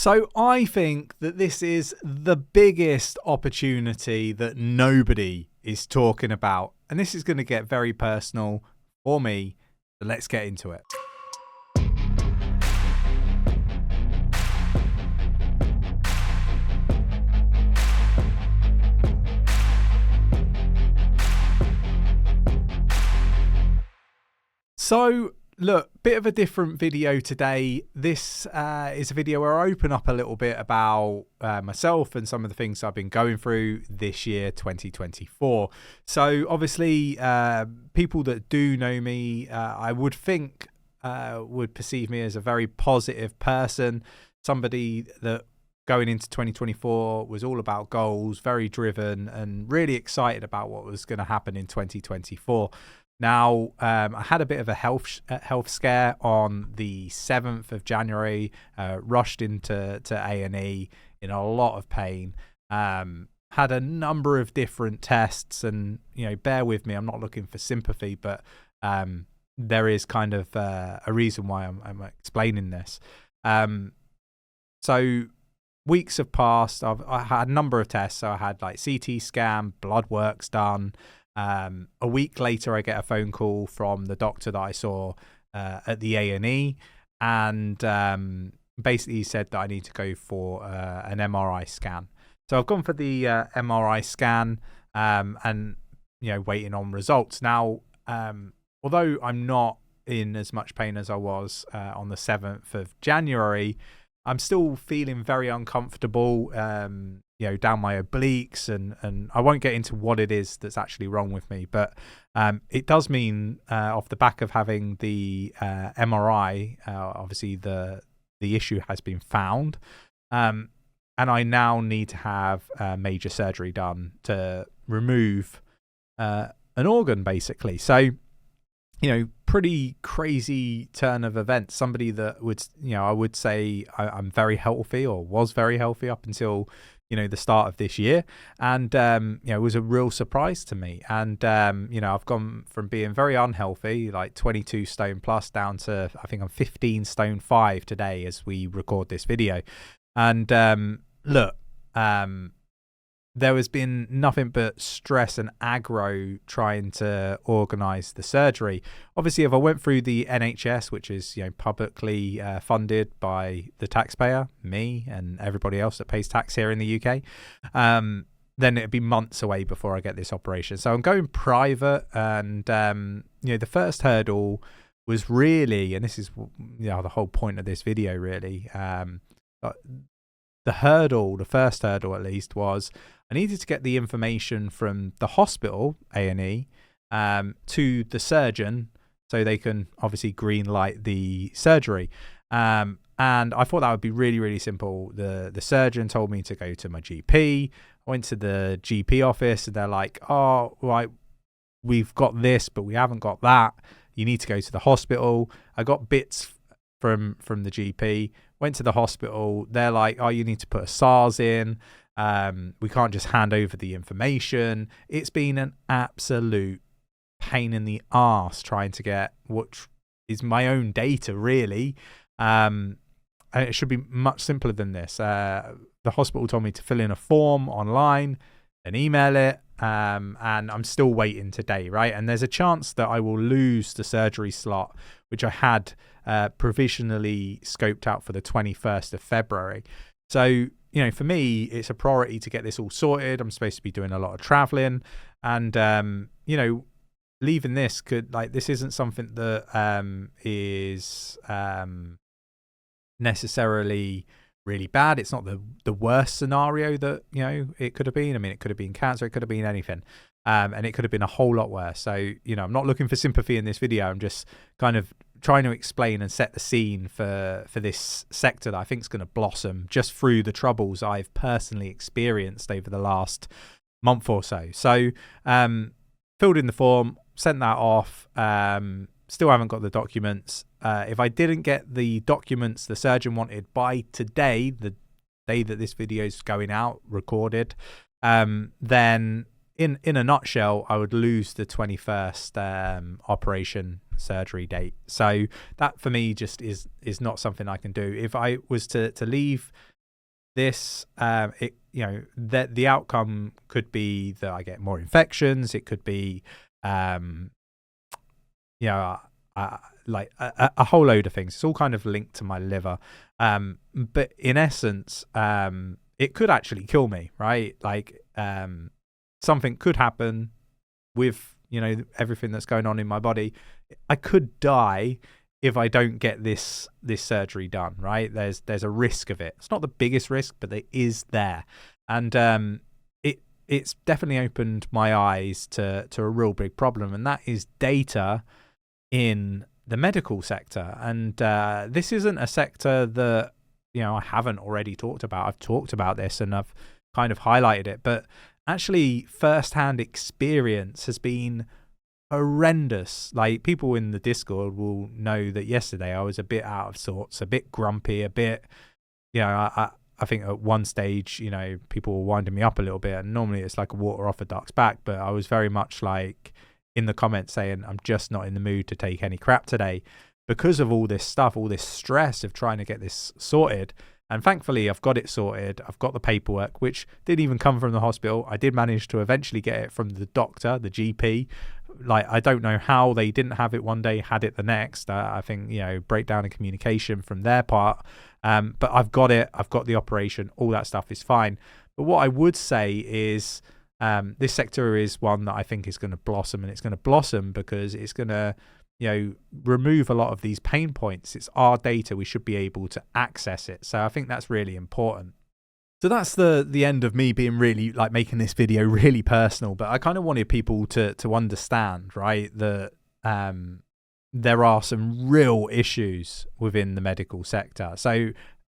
So I think that this is the biggest opportunity that nobody is talking about. And this is going to get very personal for me. So let's get into it. So look, bit of a different video today. This is a video where I open up a little bit about myself and some of the things I've been going through this year, 2024. So obviously, people that do know me, I would think would perceive me as a very positive person, somebody that going into 2024 was all about goals, very driven and really excited about what was going to happen in 2024. Now, I had a bit of a health scare on the 7th of January, rushed into A&E in a lot of pain, had a number of different tests and, bear with me, I'm not looking for sympathy, but there is kind of a reason why I'm explaining this. So weeks have passed, I had a number of tests, so I had like CT scan, blood works done. A week later, I get a phone call from the doctor that I saw at the A&E, and basically he said that I need to go for an MRI scan. So I've gone for the MRI scan and, waiting on results. Now, although I'm not in as much pain as I was on the 7th of January, I'm still feeling very uncomfortable, down my obliques, and I won't get into what it is that's actually wrong with me, but it does mean off the back of having the MRI, obviously the issue has been found, and I now need to have major surgery done to remove an organ, basically. So, pretty crazy turn of events. Somebody that would, I would say I'm very healthy, or was very healthy up until the start of this year, and it was a real surprise to me. And I've gone from being very unhealthy, like 22 stone plus, down to I think I'm 15 stone 5 today as we record this video. And look, there has been nothing but stress and aggro trying to organise the surgery. Obviously, if I went through the NHS, which is publicly funded by the taxpayer, me and everybody else that pays tax here in the UK, then it'd be months away before I get this operation. So I'm going private, and the first hurdle was really, and this is the whole point of this video really, the first hurdle at least, was I needed to get the information from the hospital, A&E, to the surgeon so they can obviously green light the surgery. And I thought that would be really, really simple. The surgeon told me to go to my GP. I went to the GP office and they're like, oh, right, we've got this, but we haven't got that. You need to go to the hospital. I got bits from the GP, went to the hospital. They're like, oh, you need to put a SARS in. We can't just hand over the information. It's been an absolute pain in the arse trying to get what is my own data, really. And it should be much simpler than this. The hospital told me to fill in a form online and email it. And I'm still waiting today, right? And there's a chance that I will lose the surgery slot, which I had provisionally scoped out for the 21st of February. So, for me, it's a priority to get this all sorted. I'm supposed to be doing a lot of traveling, and, leaving this this isn't something that is necessarily really bad. It's not the worst scenario that, it could have been. I mean, it could have been cancer. It could have been anything. And it could have been a whole lot worse. So, I'm not looking for sympathy in this video. I'm just kind of trying to explain and set the scene for this sector that I think is going to blossom just through the troubles I've personally experienced over the last month or so. So, filled in the form, sent that off. Still haven't got the documents. If I didn't get the documents the surgeon wanted by today, the day that this video is going out, recorded, then in a nutshell, I would lose the 21st operation surgery date. So that for me just is not something I can do. If I was to leave this, the outcome could be that I get more infections. It could be, like a whole load of things. It's all kind of linked to my liver. But in essence, it could actually kill me, right? Like, something could happen with, everything that's going on in my body. I could die if I don't get this surgery done, right? There's a risk of it. It's not the biggest risk, but it is there. And it's definitely opened my eyes to a real big problem, and that is data in the medical sector. And this isn't a sector that, I haven't already talked about. I've talked about this and I've kind of highlighted it, but actually first-hand experience has been horrendous. Like, people in the Discord will know that yesterday I was a bit out of sorts, a bit grumpy, a bit, I think at one stage, people were winding me up a little bit, and normally it's like a water off a duck's back, but I was very much like in the comments saying, I'm just not in the mood to take any crap today because of all this stuff, all this stress of trying to get this sorted. And thankfully, I've got it sorted. I've got the paperwork, which didn't even come from the hospital. I did manage to eventually get it from the doctor, the GP. Like, I don't know how they didn't have it one day, had it the next. I think, breakdown in communication from their part. But I've got it. I've got the operation. All that stuff is fine. But what I would say is this sector is one that I think is going to blossom, and it's going to blossom because it's going to remove a lot of these pain points. It's our data. We should be able to access it. So I think that's really important. So that's the end of me being really, like, making this video really personal. But I kind of wanted people to understand, right, that there are some real issues within the medical sector. So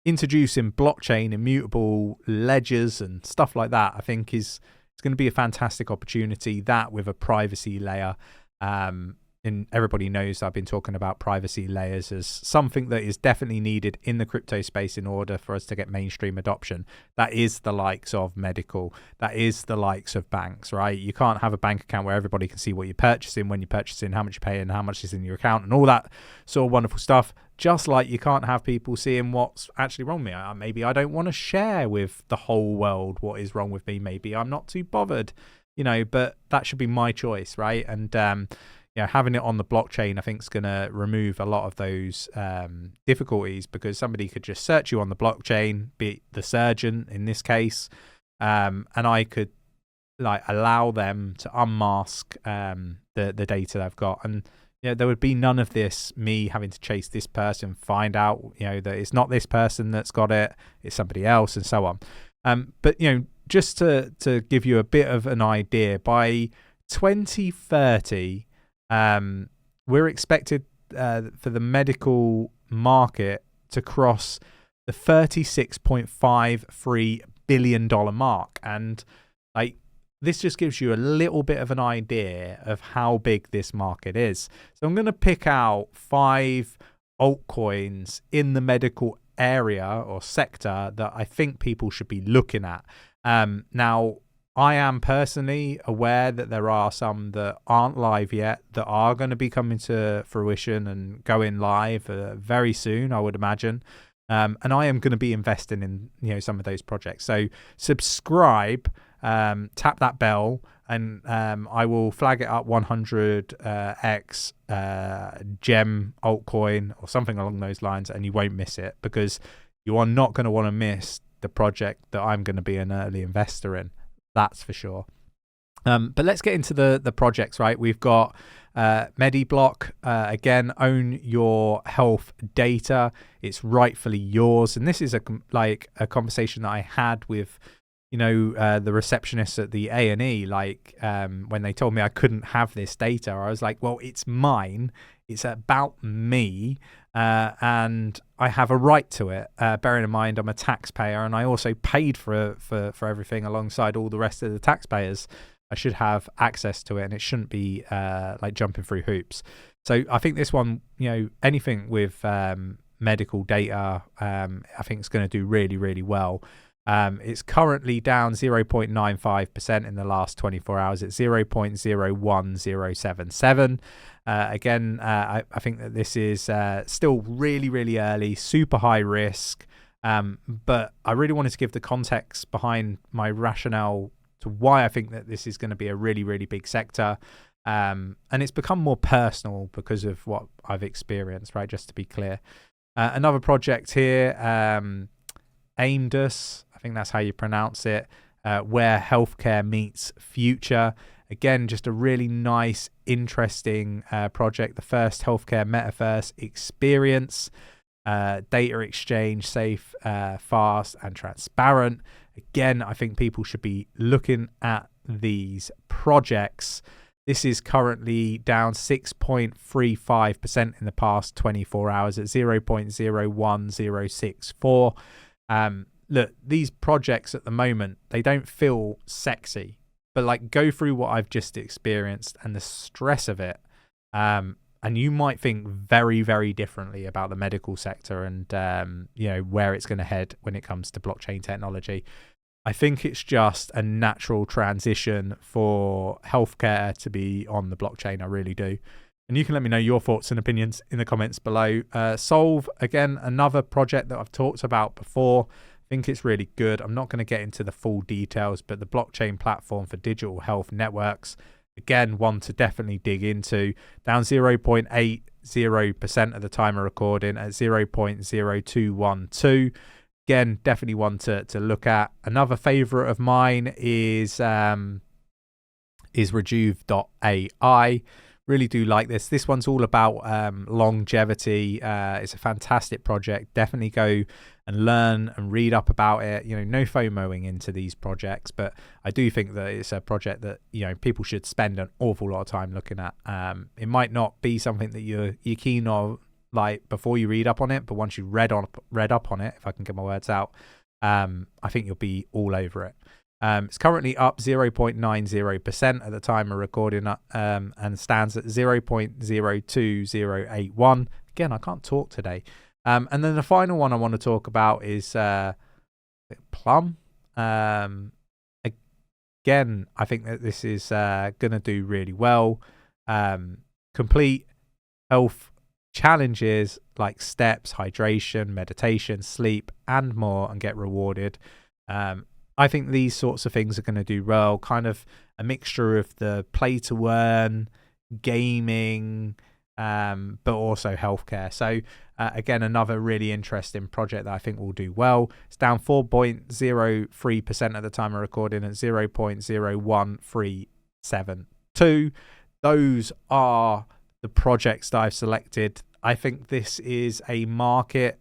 introducing blockchain, immutable ledgers and stuff like that, I think it's going to be a fantastic opportunity. That with a privacy layer. And everybody knows I've been talking about privacy layers as something that is definitely needed in the crypto space in order for us to get mainstream adoption. That is the likes of medical. That is the likes of banks, right? You can't have a bank account where everybody can see what you're purchasing, when you're purchasing, how much you pay, and how much is in your account, and all that sort of wonderful stuff. Just like you can't have people seeing what's actually wrong with me. Maybe I don't want to share with the whole world what is wrong with me. Maybe I'm not too bothered, but that should be my choice, right? And having it on the blockchain, I think, is going to remove a lot of those difficulties, because somebody could just search you on the blockchain, be it the surgeon in this case, and I could allow them to unmask the data they've got. And there would be none of this, me having to chase this person, find out that it's not this person that's got it, it's somebody else, and so on. But just to give you a bit of an idea, by 2030, we're expected for the medical market to cross the $36.53 billion mark. And this just gives you a little bit of an idea of how big this market is. So I'm going to pick out 5 altcoins in the medical area or sector that I think people should be looking at. Now, I am personally aware that there are some that aren't live yet that are going to be coming to fruition and going live very soon, I would imagine. And I am going to be investing in some of those projects. So subscribe, tap that bell, and I will flag it up 100x gem altcoin or something along those lines, and you won't miss it, because you are not going to want to miss the project that I'm going to be an early investor in. That's for sure. But let's get into the projects, right? We've got MediBlock. Again, own your health data. It's rightfully yours. And this is a conversation that I had with, the receptionist at the A&E. When they told me I couldn't have this data, I was like, well, it's mine. It's about me. And I have a right to it, bearing in mind I'm a taxpayer, and I also paid for everything alongside all the rest of the taxpayers. I should have access to it, and it shouldn't be jumping through hoops. So I think this one, anything with medical data, I think it's going to do really, really well. It's currently down 0.95% in the last 24 hours. It's 0.010077. Again, I think that this is still really, really early, super high risk. But I really wanted to give the context behind my rationale to why I think that this is going to be a really, really big sector. And it's become more personal because of what I've experienced, right? Just to be clear. Another project here, 𝗕𝗘𝗪𝗪, I think that's how you pronounce it, where healthcare meets future. Again, just a really nice, interesting project. The first healthcare metaverse experience. Data exchange, safe, fast, and transparent. Again, I think people should be looking at these projects. This is currently down 6.35% in the past 24 hours at 0.01064. Look, these projects at the moment, they don't feel sexy, but like go through what I've just experienced and the stress of it. And you might think very, very differently about the medical sector and, where it's going to head when it comes to blockchain technology. I think it's just a natural transition for healthcare to be on the blockchain. I really do. And you can let me know your thoughts and opinions in the comments below. Solve, again, another project that I've talked about before. I think it's really good. I'm not going to get into the full details, but the blockchain platform for digital health networks, again, one to definitely dig into. Down 0.80% at the time of recording at 0.0212. Again, definitely one to look at. Another favorite of mine is 𝗕𝗘𝗪𝗪𝗧𝗧. Really do like this. This one's all about longevity. It's a fantastic project. Definitely go and learn and read up about it. No FOMOing into these projects, but I do think that it's a project that people should spend an awful lot of time looking at. It might not be something that you're keen on like before you read up on it, but once you read up on it, if I can get my words out, I think you'll be all over it. It's currently up 0.90% at the time of recording, and stands at 0.02081. Again, I can't talk today. And then the final one I want to talk about is Plum. Again, I think that this is going to do really well. Complete health challenges like steps, hydration, meditation, sleep, and more, and get rewarded. I think these sorts of things are going to do well. Kind of a mixture of the play to earn, gaming, but also healthcare. So again, another really interesting project that I think will do well. It's down 4.03% at the time of recording at 0.01372. Those are the projects that I've selected. I think this is a market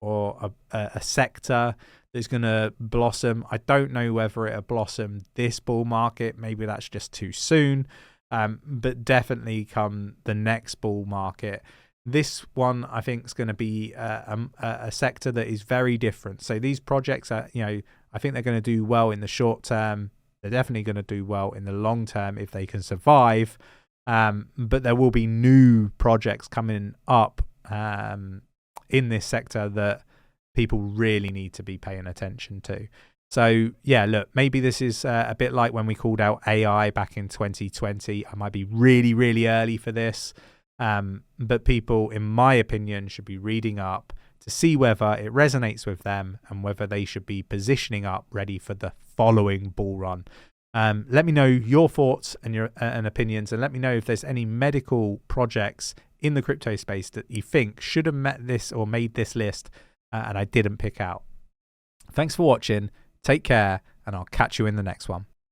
or a sector that's going to blossom. I don't know whether it'll blossom this bull market. Maybe that's just too soon. But definitely come the next bull market. This one, I think, is going to be a sector that is very different. So these projects are, I think they're going to do well in the short term. They're definitely going to do well in the long term if they can survive. But there will be new projects coming up in this sector that people really need to be paying attention to. So yeah, look, maybe this is a bit like when we called out AI back in 2020. I might be really, really early for this. But people, in my opinion, should be reading up to see whether it resonates with them and whether they should be positioning up ready for the following bull run. Let me know your thoughts and your opinions, and let me know if there's any medical projects in the crypto space that you think should have met this or made this list and I didn't pick out. Thanks for watching. Take care, and I'll catch you in the next one.